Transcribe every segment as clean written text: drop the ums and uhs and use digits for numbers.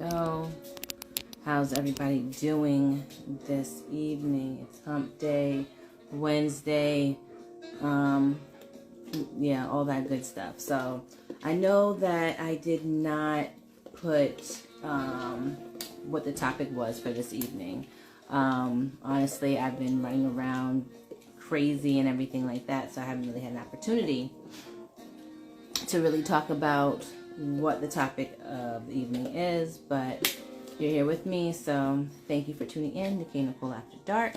hello. How's everybody doing this evening? It's hump day, Wednesday, yeah, all that good stuff. So I know that I did not put what the topic was for this evening. Honestly, I've been running around crazy and everything like that, so I haven't really had an opportunity to really talk about what the topic of the evening is, but you're here with me, so thank you for tuning in to Kaynichole After Dark.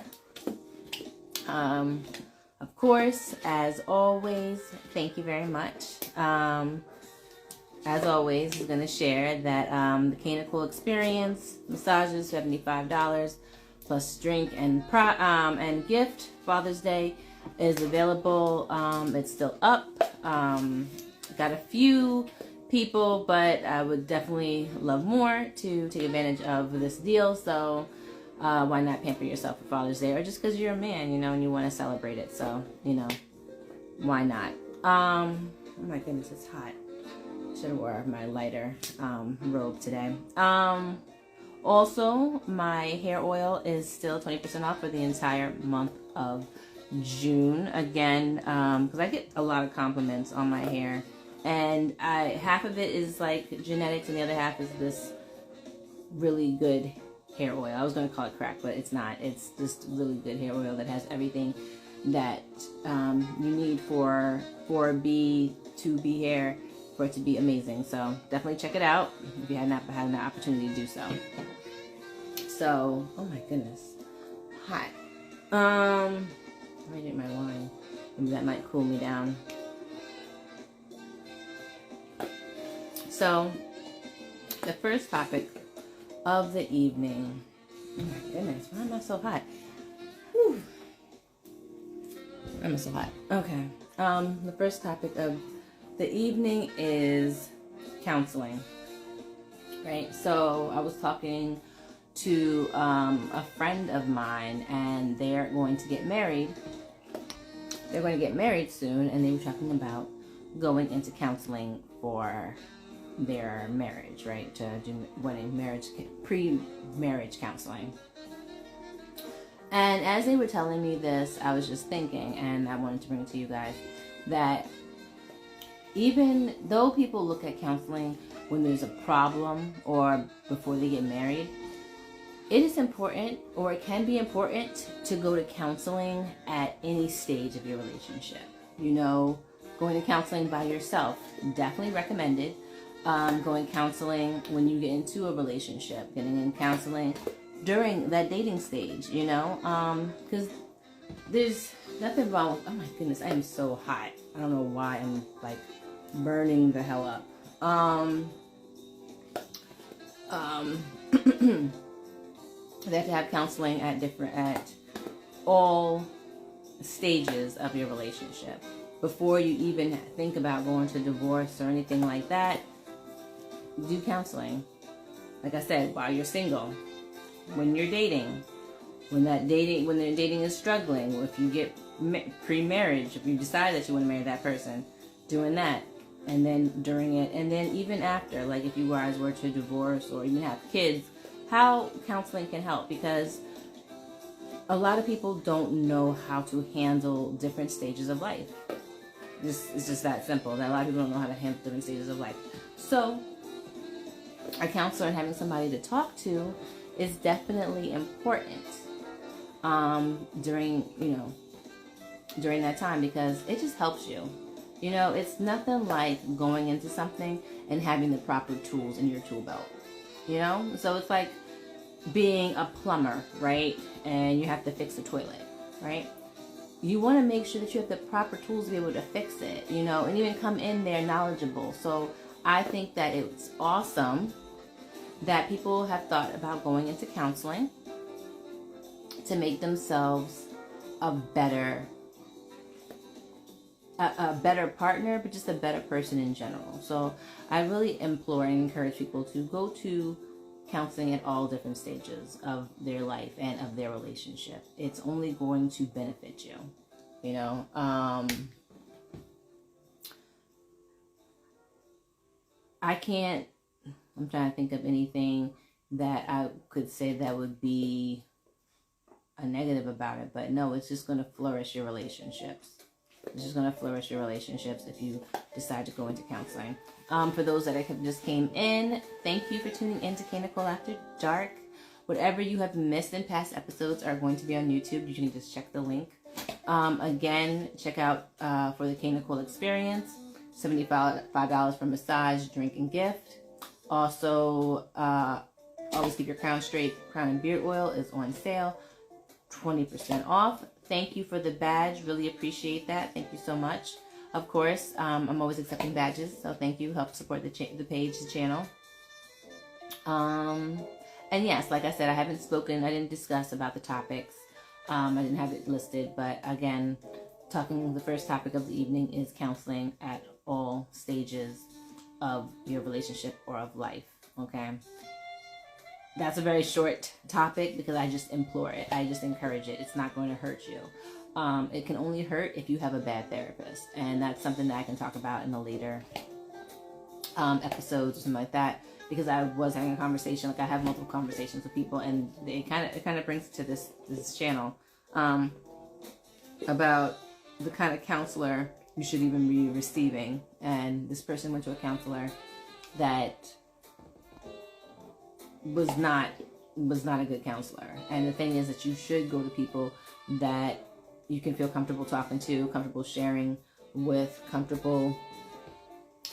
Of course, as always, thank you very much. As always, I'm going to share that the Kaynichole experience, massages, $75, plus drink and gift, Father's Day, is available. It's still up. Got a few people, but I would definitely love more to take advantage of this deal. So why not pamper yourself for Father's Day, or just because you're a man, and you want to celebrate it. So, why not? Oh my goodness, it's hot. Should have wore my lighter robe today. Also, my hair oil is still 20% off for the entire month of June. Again, because I get a lot of compliments on my hair. And half of it is like genetics, and the other half is this really good hair oil. I was going to call it crack, but it's not. It's just really good hair oil that has everything that you need for 4B, 2B hair for it to be amazing. So definitely check it out if you have not had an opportunity to do so. So, oh my goodness, hot. Let me drink my wine. Maybe that might cool me down. So, the first topic of the evening. Oh my goodness, why am I so hot? Whew. I'm so hot. Okay. The first topic of the evening is counseling. Right? So, I was talking to a friend of mine, and they're going to get married. They're going to get married soon, and they were talking about going into counseling for their marriage, right? To do pre-marriage counseling. And as they were telling me this, I was just thinking, and I wanted to bring it to you guys, that even though people look at counseling when there's a problem or before they get married, it is important, or it can be important, to go to counseling at any stage of your relationship. Going to counseling by yourself, definitely recommended. Going counseling when you get into a relationship, getting in counseling during that dating stage, because there's nothing wrong with, oh my goodness, I am so hot. I don't know why I'm like burning the hell up. They have to have counseling at all stages of your relationship. Before you even think about going to divorce or anything like that, do counseling. Like I said, while you're single, when you're dating, when the dating is struggling, if you get pre-marriage, if you decide that you want to marry that person, doing that, and then during it, and then even after, like if you guys were to divorce or even have kids, how counseling can help, because a lot of people don't know how to handle different stages of life. It's just that simple, that a lot of people don't know how to handle different stages of life. So a counselor and having somebody to talk to is definitely important during that time, because it just helps you. It's nothing like going into something and having the proper tools in your tool belt. So it's like being a plumber, right? And you have to fix a toilet, right? You want to make sure that you have the proper tools to be able to fix it, and even come in there knowledgeable. So I think that it's awesome that people have thought about going into counseling to make themselves a better partner, but just a better person in general. So I really implore and encourage people to go to counseling at all different stages of their life and of their relationship. It's only going to benefit you. I can't I'm trying to think of anything that I could say that would be a negative about it, but no, it's just going to flourish your relationships. It's just going to flourish your relationships if you decide to go into counseling. For those that just came in, thank you for tuning in to Kaynichole After Dark. Whatever you have missed in past episodes are going to be on YouTube. You can just check the link. Again, check out for the Kaynichole experience, $75 for massage, drink, and gift. Also, always keep your crown straight. Crown and beard oil is on sale, 20% off. Thank you for the badge. Really appreciate that. Thank you so much. Of course, I'm always accepting badges, so thank you. Help support the page, the channel. And yes, like I said, I didn't discuss about the topics. I didn't have it listed, but again, the first topic of the evening is counseling at all stages of your relationship or of life, okay? That's a very short topic because I just implore it. I just encourage it. It's not going to hurt you. It can only hurt if you have a bad therapist, and that's something that I can talk about in the later episodes or something like that. Because I was having a conversation, like I have multiple conversations with people, and it kind of brings to this channel about the kind of counselor you should even be receiving. And this person went to a counselor that was not a good counselor. And the thing is that you should go to people that you can feel comfortable talking to, comfortable sharing with, comfortable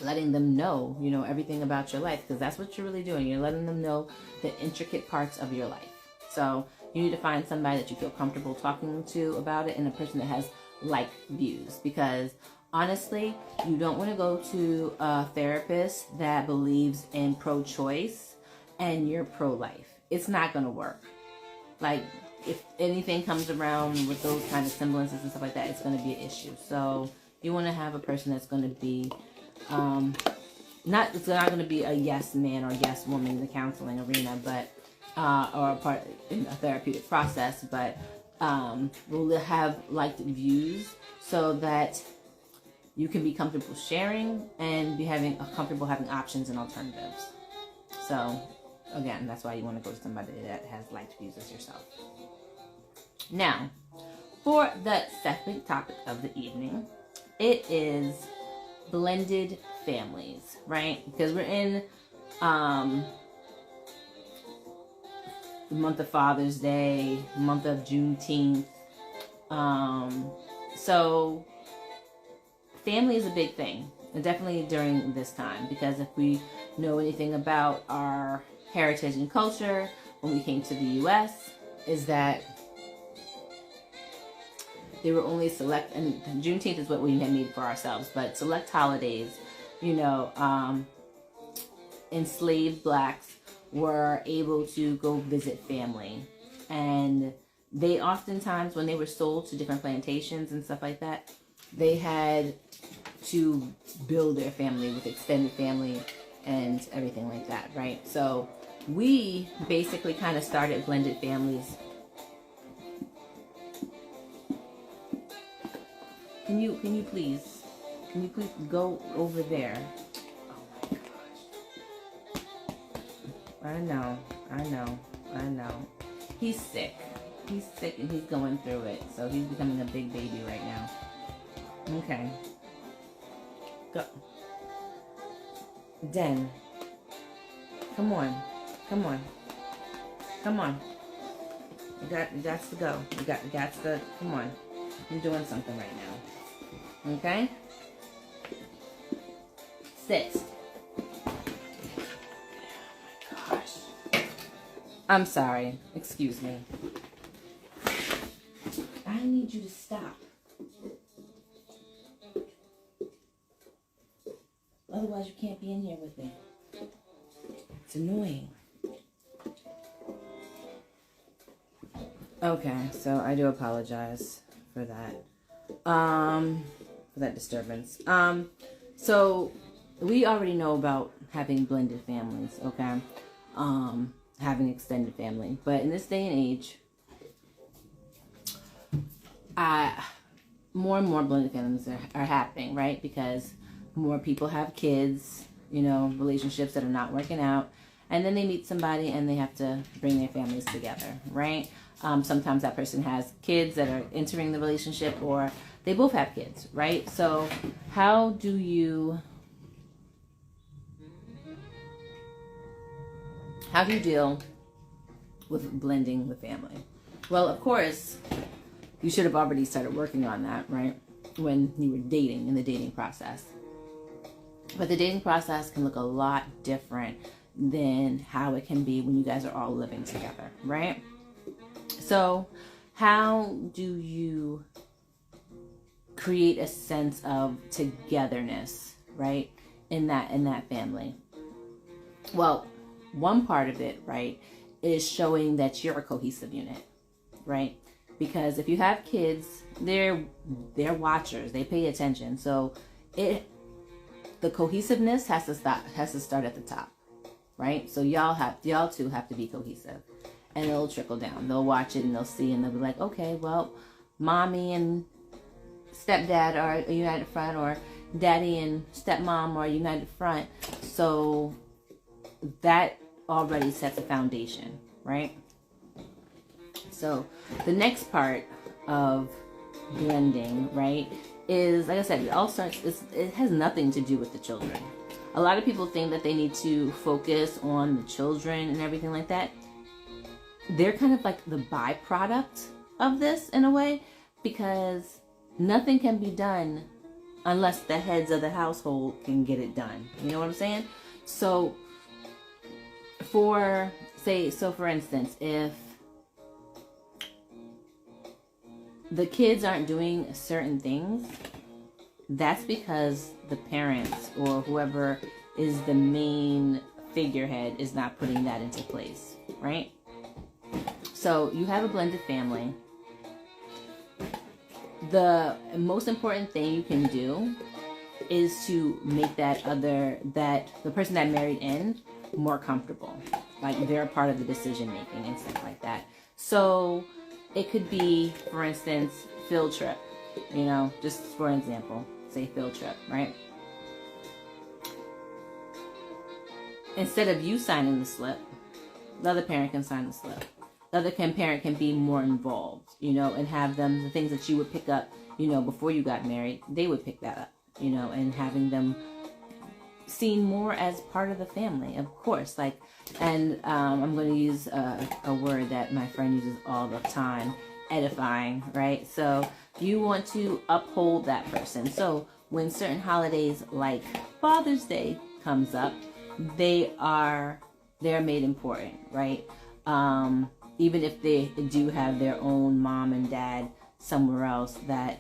letting them know, everything about your life, because that's what you're really doing. You're letting them know the intricate parts of your life. So you need to find somebody that you feel comfortable talking to about it, and a person that has like views, because honestly, you don't want to go to a therapist that believes in pro-choice and you're pro-life. It's not going to work. Like, if anything comes around with those kind of semblances and stuff like that, it's going to be an issue. So you want to have a person that's going to be it's not going to be a yes man or yes woman in the counseling arena, but or a part in a therapeutic process, but will have liked views so that you can be comfortable sharing and be comfortable having options and alternatives. So again, that's why you want to go to somebody that has liked views as yourself. Now, for the second topic of the evening, it is blended families, right? Because we're in the month of Father's Day, month of Juneteenth. So family is a big thing, and definitely during this time, because if we know anything about our heritage and culture when we came to the U.S., is that they were only select, and Juneteenth is what we had made for ourselves, but select holidays, enslaved blacks were able to go visit family. And they oftentimes, when they were sold to different plantations and stuff like that, they had to build their family with extended family and everything like that, right? So we basically kind of started blended families. Can you please go over there? Oh my gosh. I know. He's sick and he's going through it. So he's becoming a big baby right now. Okay. Go. Den. Come on. You got to go. You got to, come on. I'm doing something right now. Okay? Sit. Oh my gosh. I'm sorry. Excuse me. I need you to stop. Otherwise, you can't be in here with me. It's annoying. Okay, so I do apologize for that disturbance. So we already know about having blended families, okay? Having extended family, but in this day and age, more and more blended families are happening, right? Because more people have kids, relationships that are not working out, and then they meet somebody and they have to bring their families together, right? Sometimes that person has kids that are entering the relationship, or they both have kids, right? So how do you deal with blending the family? Well, of course, you should have already started working on that, right? When you were dating, in the dating process. But the dating process can look a lot different than how it can be when you guys are all living together, right? So how do you create a sense of togetherness, right, in that family? Well, one part of it, right, is showing that you're a cohesive unit, right? Because if you have kids, they're watchers, they pay attention. So the cohesiveness has to start at the top, right? So y'all two have to be cohesive, and it'll trickle down. They'll watch it and they'll see, and they'll be like, okay, well, mommy and stepdad are united front, or daddy and stepmom are united front. So that already sets a foundation, right? So the next part of blending, right, is, like I said, it has nothing to do with the children. A lot of people think that they need to focus on the children and everything like that. They're kind of like the byproduct of this in a way, because nothing can be done unless the heads of the household can get it done. You know what I'm saying? So for instance, if the kids aren't doing certain things, that's because the parents or whoever is the main figurehead is not putting that into place, right? So you have a blended family. The most important thing you can do is to make the person that married in more comfortable. Like they're a part of the decision making and stuff like that. So it could be, for instance, field trip, just for an example, say field trip, right? Instead of you signing the slip, the other parent can sign the slip. The other parent can be more involved, and have them, the things that you would pick up, before you got married, they would pick that up, and having them seen more as part of the family, of course. I'm going to use a word that my friend uses all the time, edifying, right? So you want to uphold that person. So when certain holidays like Father's Day comes up, they're made important, right? Even if they do have their own mom and dad somewhere else, that